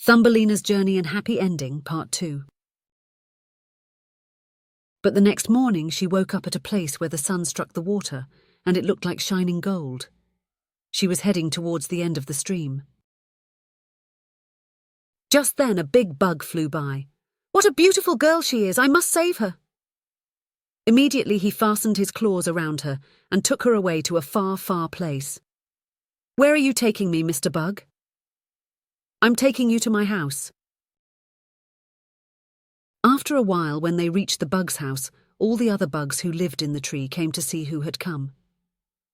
Thumbelina's Journey and Happy Ending, Part 2. But the next morning she woke up at a place where the sun struck the water, and it looked like shining gold. She was heading towards the end of the stream. Just then a big bug flew by. "What a beautiful girl she is! I must save her!" Immediately he fastened his claws around her and took her away to a far, far place. "Where are you taking me, Mr. Bug?" "I'm taking you to my house." After a while, when they reached the bug's house, all the other bugs who lived in the tree came to see who had come.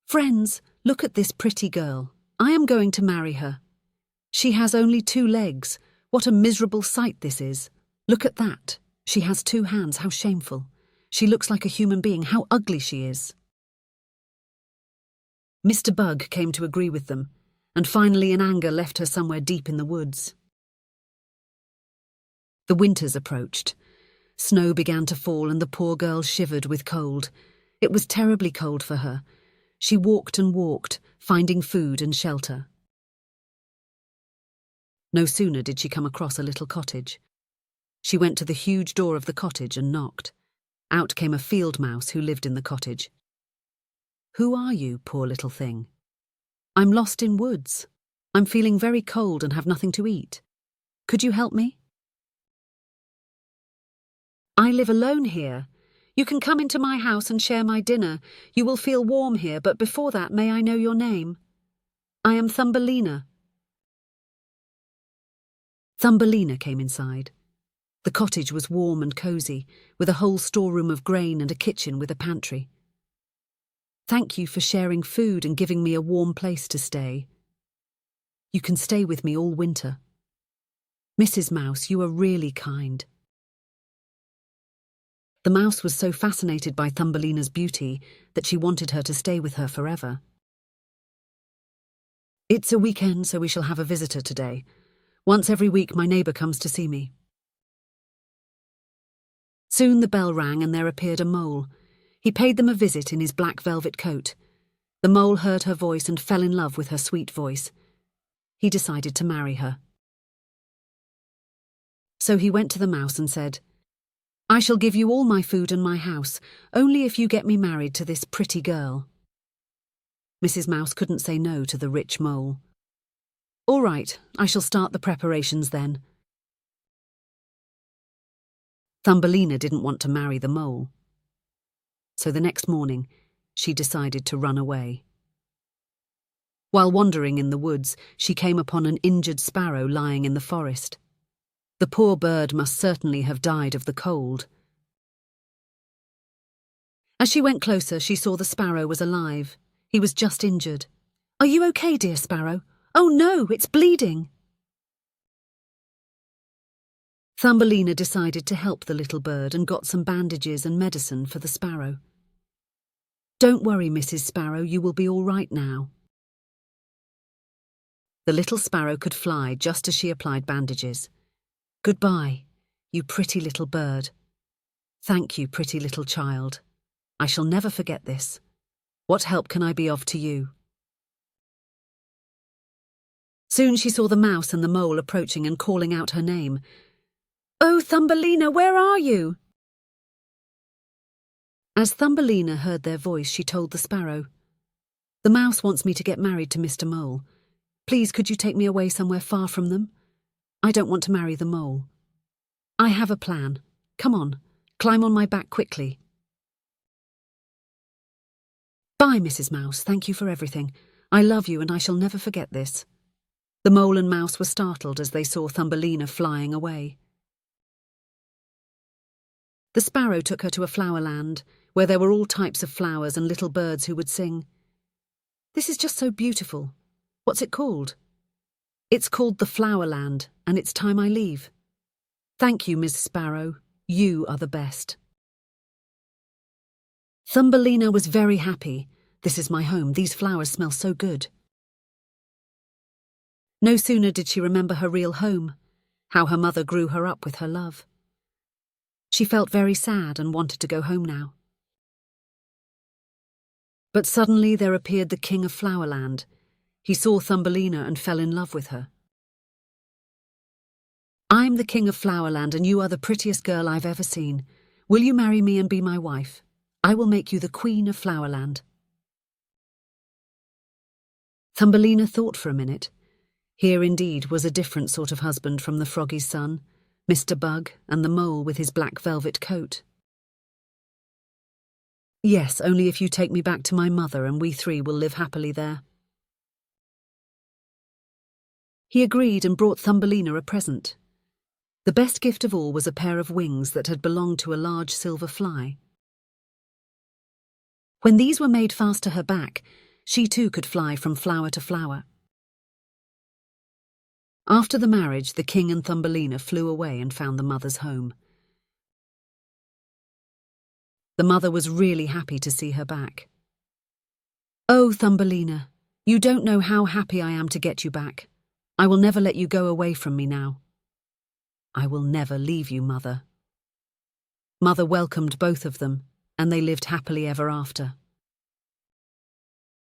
"Friends, look at this pretty girl. I am going to marry her. She has only 2 legs. What a miserable sight this is. Look at that. She has 2 hands. How shameful. She looks like a human being. How ugly she is." Mr. Bug came to agree with them, and finally in anger left her somewhere deep in the woods. The winters approached. Snow began to fall and the poor girl shivered with cold. It was terribly cold for her. She walked and walked, finding food and shelter. No sooner did she come across a little cottage. She went to the huge door of the cottage and knocked. Out came a field mouse who lived in the cottage. "Who are you, poor little thing?" "I'm lost in woods. I'm feeling very cold and have nothing to eat. Could you help me?" "I live alone here. You can come into my house and share my dinner. You will feel warm here, but before that, may I know your name?" "I am Thumbelina." Thumbelina came inside. The cottage was warm and cosy, with a whole storeroom of grain and a kitchen with a pantry. "Thank you for sharing food and giving me a warm place to stay. You can stay with me all winter. Mrs. Mouse, you are really kind." The mouse was so fascinated by Thumbelina's beauty that she wanted her to stay with her forever. "It's a weekend, so we shall have a visitor today. Once every week my neighbour comes to see me." Soon the bell rang and there appeared a mole. He paid them a visit in his black velvet coat. The mole heard her voice and fell in love with her sweet voice. He decided to marry her. So he went to the mouse and said, "I shall give you all my food and my house, only if you get me married to this pretty girl." Mrs. Mouse couldn't say no to the rich mole. "All right, I shall start the preparations then." Thumbelina didn't want to marry the mole. So the next morning, she decided to run away. While wandering in the woods, she came upon an injured sparrow lying in the forest. The poor bird must certainly have died of the cold. As she went closer, she saw the sparrow was alive. He was just injured. "Are you okay, dear sparrow?" "Oh no, it's bleeding." Thumbelina decided to help the little bird and got some bandages and medicine for the sparrow. "Don't worry, Mrs. Sparrow, you will be all right now." The little sparrow could fly just as she applied bandages. "Goodbye, you pretty little bird. Thank you, pretty little child. I shall never forget this. What help can I be of to you?" Soon she saw the mouse and the mole approaching and calling out her name. "Oh, Thumbelina, where are you?" As Thumbelina heard their voice, she told the sparrow, "The mouse wants me to get married to Mr. Mole. Please, could you take me away somewhere far from them? I don't want to marry the mole. I have a plan. Come on, climb on my back quickly." "Bye, Mrs. Mouse. Thank you for everything. I love you and I shall never forget this." The mole and mouse were startled as they saw Thumbelina flying away. The sparrow took her to a flower land, where there were all types of flowers and little birds who would sing. "This is just so beautiful. What's it called?" "It's called the Flower Land, and it's time I leave." "Thank you, Miss Sparrow. You are the best." Thumbelina was very happy. "This is my home. These flowers smell so good." No sooner did she remember her real home, how her mother grew her up with her love. She felt very sad and wanted to go home now. But suddenly there appeared the King of Flowerland. He saw Thumbelina and fell in love with her. I'm the king of Flowerland and you are the prettiest girl I've ever seen. Will you marry me and be my wife? I will make you the queen of Flowerland." Thumbelina thought for a minute. Here indeed was a different sort of husband from the froggy's son, Mr. Bug and the mole with his black velvet coat. "Yes, only if you take me back to my mother and we three will live happily there." He agreed and brought Thumbelina a present. The best gift of all was a pair of wings that had belonged to a large silver fly. When these were made fast to her back, she too could fly from flower to flower. After the marriage, the king and Thumbelina flew away and found the mother's home. The mother was really happy to see her back. "Oh, Thumbelina, you don't know how happy I am to get you back. I will never let you go away from me now." "I will never leave you, Mother." Mother welcomed both of them, and they lived happily ever after.